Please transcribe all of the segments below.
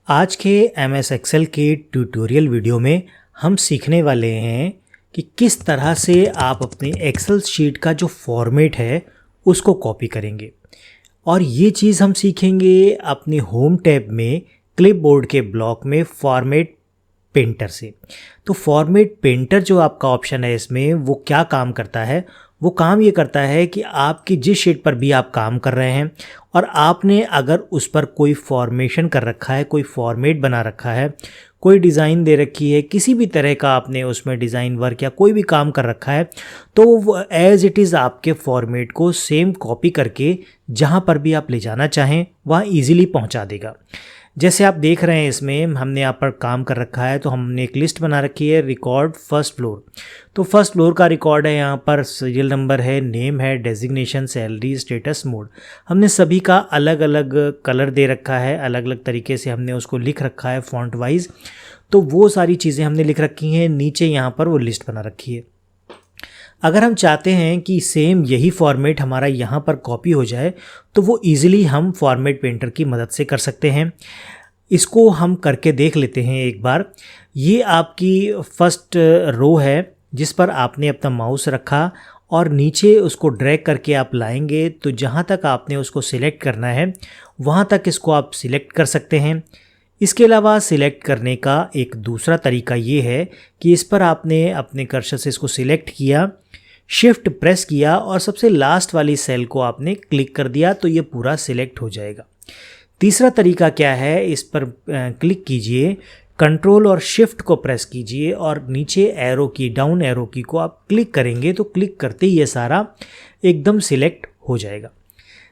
आज के MS Excel के ट्यूटोरियल वीडियो में हम सीखने वाले हैं कि किस तरह से आप अपने एक्सेल शीट का जो फॉर्मेट है उसको कॉपी करेंगे। और ये चीज़ हम सीखेंगे अपने होम टैब में क्लिपबोर्ड के ब्लॉक में फॉर्मेट पेंटर से। तो फॉर्मेट पेंटर जो आपका ऑप्शन है इसमें वो क्या काम करता है, वो काम ये करता है कि आपकी जिस शीट पर भी आप काम कर रहे हैं और आपने अगर उस पर कोई फॉर्मेशन कर रखा है, कोई फॉर्मेट बना रखा है, कोई डिज़ाइन दे रखी है, किसी भी तरह का आपने उसमें डिज़ाइन वर्क या कोई भी काम कर रखा है, तो वो एज़ इट इज़ आपके फॉर्मेट को सेम कॉपी करके जहाँ पर भी आप ले जाना चाहें वहाँ ईज़िली पहुँचा देगा। जैसे आप देख रहे हैं इसमें हमने यहाँ पर काम कर रखा है, तो हमने एक लिस्ट बना रखी है रिकॉर्ड फर्स्ट फ्लोर। तो फर्स्ट फ्लोर का रिकॉर्ड है, यहाँ पर सीरियल नंबर है, नेम है, डेजिग्नेशन, सैलरी, स्टेटस, मोड। हमने सभी का अलग अलग कलर दे रखा है, अलग अलग तरीके से हमने उसको लिख रखा है फॉन्ट वाइज। तो वो सारी चीज़ें हमने लिख रखी हैं, नीचे यहाँ पर वो लिस्ट बना रखी है। अगर हम चाहते हैं कि सेम यही फॉर्मेट हमारा यहाँ पर कॉपी हो जाए तो वो ईज़िली हम फॉर्मेट पेंटर की मदद से कर सकते हैं। इसको हम करके देख लेते हैं एक बार। ये आपकी फर्स्ट रो है जिस पर आपने अपना माउस रखा और नीचे उसको ड्रैग करके आप लाएंगे तो जहाँ तक आपने उसको सिलेक्ट करना है वहाँ तक इसको आप सिलेक्ट कर सकते हैं। इसके अलावा सिलेक्ट करने का एक दूसरा तरीका ये है कि इस पर आपने अपने कर्सर से इसको सिलेक्ट किया, शिफ्ट प्रेस किया और सबसे लास्ट वाली सेल को आपने क्लिक कर दिया तो ये पूरा सिलेक्ट हो जाएगा। तीसरा तरीका क्या है, इस पर क्लिक कीजिए, कंट्रोल और शिफ्ट को प्रेस कीजिए और नीचे एरो की, डाउन एरो की को आप क्लिक करेंगे तो क्लिक करते ही ये सारा एकदम सिलेक्ट हो जाएगा।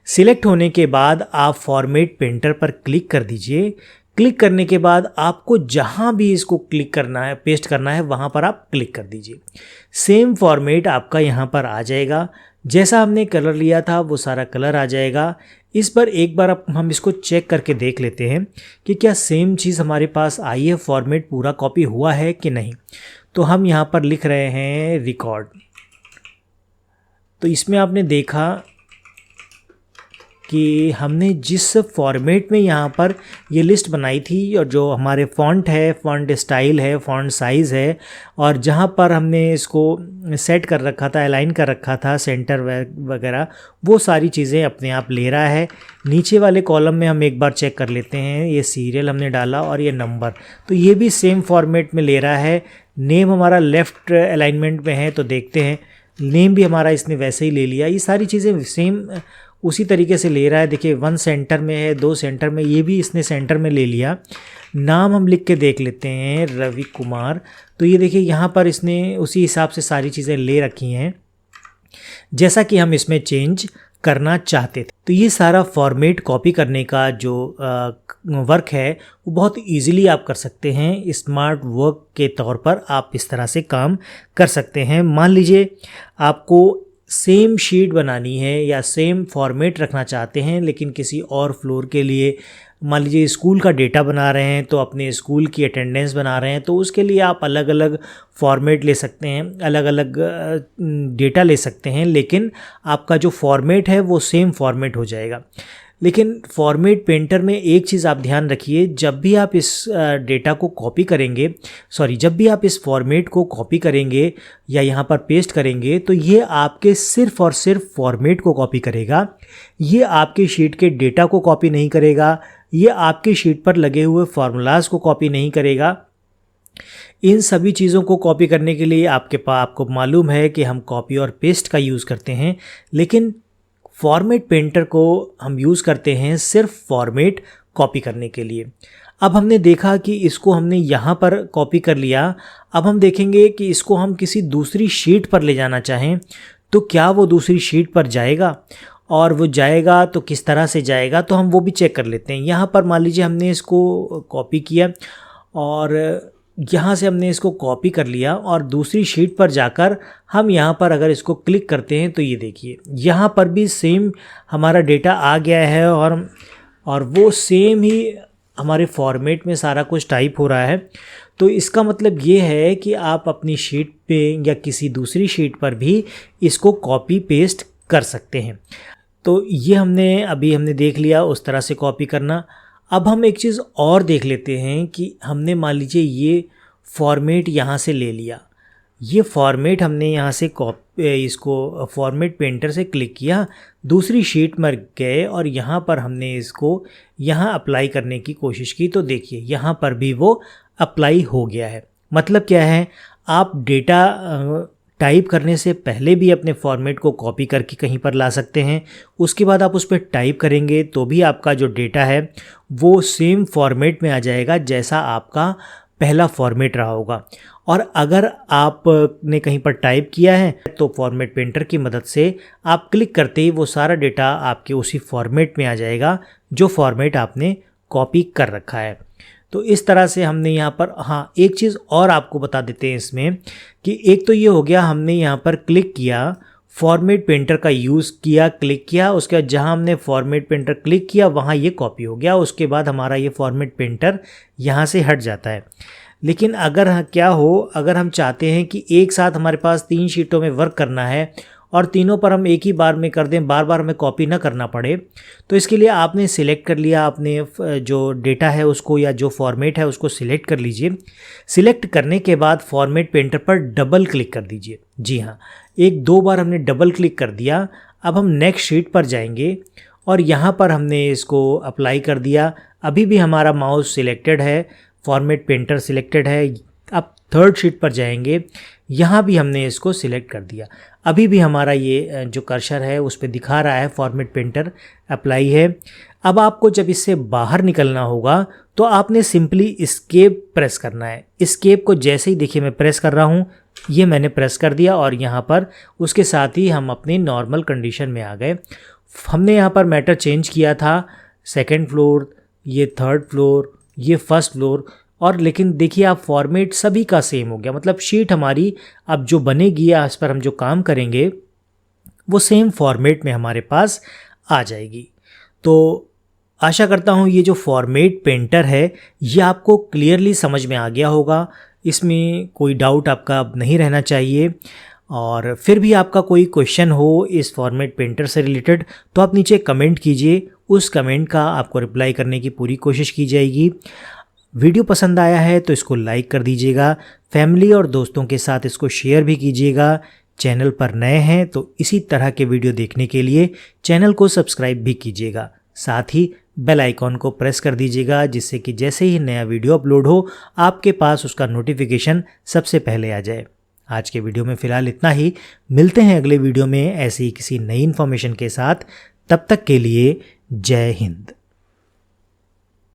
सिलेक्ट होने के बाद आप फॉर्मेट पेंटर पर क्लिक कर दीजिए। क्लिक करने के बाद आपको जहाँ भी इसको क्लिक करना है, पेस्ट करना है, वहाँ पर आप क्लिक कर दीजिए। सेम फॉर्मेट आपका यहाँ पर आ जाएगा, जैसा हमने कलर लिया था वो सारा कलर आ जाएगा। इस पर एक बार हम इसको चेक करके देख लेते हैं कि क्या सेम चीज़ हमारे पास आई है, फॉर्मेट पूरा कॉपी हुआ है कि नहीं। तो हम यहाँ पर लिख रहे हैं रिकॉर्ड। तो इसमें आपने देखा कि हमने जिस फॉर्मेट में यहाँ पर ये लिस्ट बनाई थी और जो हमारे फ़ॉन्ट है, फ़ॉन्ट स्टाइल है, फ़ॉन्ट साइज़ है और जहाँ पर हमने इसको सेट कर रखा था, अलाइन कर रखा था, सेंटर वगैरह, वो सारी चीज़ें अपने आप ले रहा है। नीचे वाले कॉलम में हम एक बार चेक कर लेते हैं, ये सीरियल हमने डाला और ये नंबर, तो ये भी सेम फॉर्मेट में ले रहा है। नेम हमारा लेफ़्ट अलाइनमेंट में है तो देखते हैं, नेम भी हमारा इसने वैसे ही ले लिया। ये सारी चीज़ें सेम उसी तरीके से ले रहा है। देखिए 1 सेंटर में है, 2 सेंटर में, ये भी इसने सेंटर में ले लिया। नाम हम लिख के देख लेते हैं, रवि कुमार। तो ये देखिए यहाँ पर इसने उसी हिसाब से सारी चीज़ें ले रखी हैं जैसा कि हम इसमें चेंज करना चाहते थे। तो ये सारा फॉर्मेट कॉपी करने का जो वर्क है वो बहुत इजीली आप कर सकते हैं। स्मार्ट वर्क के तौर पर आप इस तरह से काम कर सकते हैं। मान लीजिए आपको सेम शीट बनानी है या सेम फॉर्मेट रखना चाहते हैं लेकिन किसी और फ्लोर के लिए, मान लीजिए स्कूल का डेटा बना रहे हैं तो अपने स्कूल की अटेंडेंस बना रहे हैं, तो उसके लिए आप अलग अलग फॉर्मेट ले सकते हैं, अलग अलग डेटा ले सकते हैं, लेकिन आपका जो फॉर्मेट है वो सेम फॉर्मेट हो जाएगा। लेकिन फॉर्मेट पेंटर में एक चीज़ आप ध्यान रखिए, जब भी आप इस डेटा को कॉपी करेंगे, जब भी आप इस फॉर्मेट को कॉपी करेंगे या यहाँ पर पेस्ट करेंगे तो ये आपके सिर्फ़ और सिर्फ फॉर्मेट को कॉपी करेगा। ये आपके शीट के डेटा को कॉपी नहीं करेगा, ये आपके शीट पर लगे हुए फार्मूलाज को कॉपी नहीं करेगा। इन सभी चीज़ों को कॉपी करने के लिए आपको मालूम है कि हम कॉपी और पेस्ट का यूज़ करते हैं, लेकिन फॉर्मेट पेंटर को हम यूज़ करते हैं सिर्फ फॉर्मेट कॉपी करने के लिए। अब हमने देखा कि इसको हमने यहाँ पर कॉपी कर लिया। अब हम देखेंगे कि इसको हम किसी दूसरी शीट पर ले जाना चाहें तो क्या वो दूसरी शीट पर जाएगा, और वो जाएगा तो किस तरह से जाएगा, तो हम वो भी चेक कर लेते हैं। यहाँ पर मान लीजिए हमने इसको कॉपी किया और यहाँ से हमने इसको कॉपी कर लिया और दूसरी शीट पर जाकर हम यहाँ पर अगर इसको क्लिक करते हैं तो ये देखिए यहाँ पर भी सेम हमारा डेटा आ गया है और वो सेम ही हमारे फॉर्मेट में सारा कुछ टाइप हो रहा है। तो इसका मतलब ये है कि आप अपनी शीट पे या किसी दूसरी शीट पर भी इसको कॉपी पेस्ट कर सकते हैं। तो ये हमने देख लिया उस तरह से कॉपी करना। अब हम एक चीज़ और देख लेते हैं कि हमने मान लीजिए ये फॉर्मेट यहाँ से ले लिया, ये फॉर्मेट हमने यहाँ से इसको फॉर्मेट पेंटर से क्लिक किया, दूसरी शीट में गए और यहाँ पर हमने इसको यहाँ अप्लाई करने की कोशिश की, तो देखिए यहाँ पर भी वो अप्लाई हो गया है। मतलब क्या है, आप डेटा टाइप करने से पहले भी अपने फॉर्मेट को कॉपी करके कहीं पर ला सकते हैं, उसके बाद आप उस पर टाइप करेंगे तो भी आपका जो डेटा है वो सेम फॉर्मेट में आ जाएगा जैसा आपका पहला फॉर्मेट रहा होगा। और अगर आपने कहीं पर टाइप किया है तो फॉर्मेट पेंटर की मदद से आप क्लिक करते ही वो सारा डेटा आपके उसी फॉर्मेट में आ जाएगा जो फॉर्मेट आपने कॉपी कर रखा है। तो इस तरह से हमने यहाँ पर, हाँ एक चीज़ और आपको बता देते हैं इसमें कि एक तो ये हो गया, हमने यहाँ पर क्लिक किया, फॉर्मेट पेंटर का यूज़ किया, क्लिक किया, उसके बाद जहाँ हमने फॉर्मेट पेंटर क्लिक किया वहाँ ये कॉपी हो गया, उसके बाद हमारा ये फॉर्मेट पेंटर यहाँ से हट जाता है। लेकिन अगर क्या हो, अगर हम चाहते हैं कि एक साथ हमारे पास 3 शीटों में वर्क करना है और तीनों पर हम एक ही बार में कर दें, बार बार हमें कॉपी ना करना पड़े, तो इसके लिए आपने सिलेक्ट कर लिया, आपने जो डेटा है उसको या जो फॉर्मेट है उसको सिलेक्ट कर लीजिए। सिलेक्ट करने के बाद फॉर्मेट पेंटर पर डबल क्लिक कर दीजिए। जी हाँ, 1-2 बार हमने डबल क्लिक कर दिया। अब हम नेक्स्ट शीट पर जाएंगे और यहाँ पर हमने इसको अप्लाई कर दिया। अभी भी हमारा माउस सिलेक्टेड है, फॉर्मेट पेंटर सिलेक्टेड है। अब थर्ड शीट पर जाएंगे, यहाँ भी हमने इसको सिलेक्ट कर दिया। अभी भी हमारा ये जो कर्सर है उस पर दिखा रहा है फॉर्मेट पेंटर अप्लाई है। अब आपको जब इससे बाहर निकलना होगा तो आपने सिंपली एस्केप प्रेस करना है। एस्केप को जैसे ही देखिए मैं प्रेस कर रहा हूँ, ये मैंने प्रेस कर दिया और यहाँ पर उसके साथ ही हम अपनी नॉर्मल कंडीशन में आ गए। हमने यहाँ पर मैटर चेंज किया था, 2nd फ्लोर, ये 3rd फ्लोर, ये 1st फ्लोर, और लेकिन देखिए आप फॉर्मेट सभी का सेम हो गया। मतलब शीट हमारी अब जो बनेगी या इस पर हम जो काम करेंगे वो सेम फॉर्मेट में हमारे पास आ जाएगी। तो आशा करता हूँ ये जो फॉर्मेट पेंटर है ये आपको क्लियरली समझ में आ गया होगा, इसमें कोई डाउट आपका अब नहीं रहना चाहिए। और फिर भी आपका कोई क्वेश्चन हो इस फॉर्मेट पेंटर से रिलेटेड तो आप नीचे कमेंट कीजिए, उस कमेंट का आपको रिप्लाई करने की पूरी कोशिश की जाएगी। वीडियो पसंद आया है तो इसको लाइक कर दीजिएगा, फैमिली और दोस्तों के साथ इसको शेयर भी कीजिएगा। चैनल पर नए हैं तो इसी तरह के वीडियो देखने के लिए चैनल को सब्सक्राइब भी कीजिएगा, साथ ही बेल आइकॉन को प्रेस कर दीजिएगा जिससे कि जैसे ही नया वीडियो अपलोड हो आपके पास उसका नोटिफिकेशन सबसे पहले आ जाए। आज के वीडियो में फ़िलहाल इतना ही, मिलते हैं अगले वीडियो में ऐसी ही किसी नई इन्फॉर्मेशन के साथ। तब तक के लिए जय हिंद।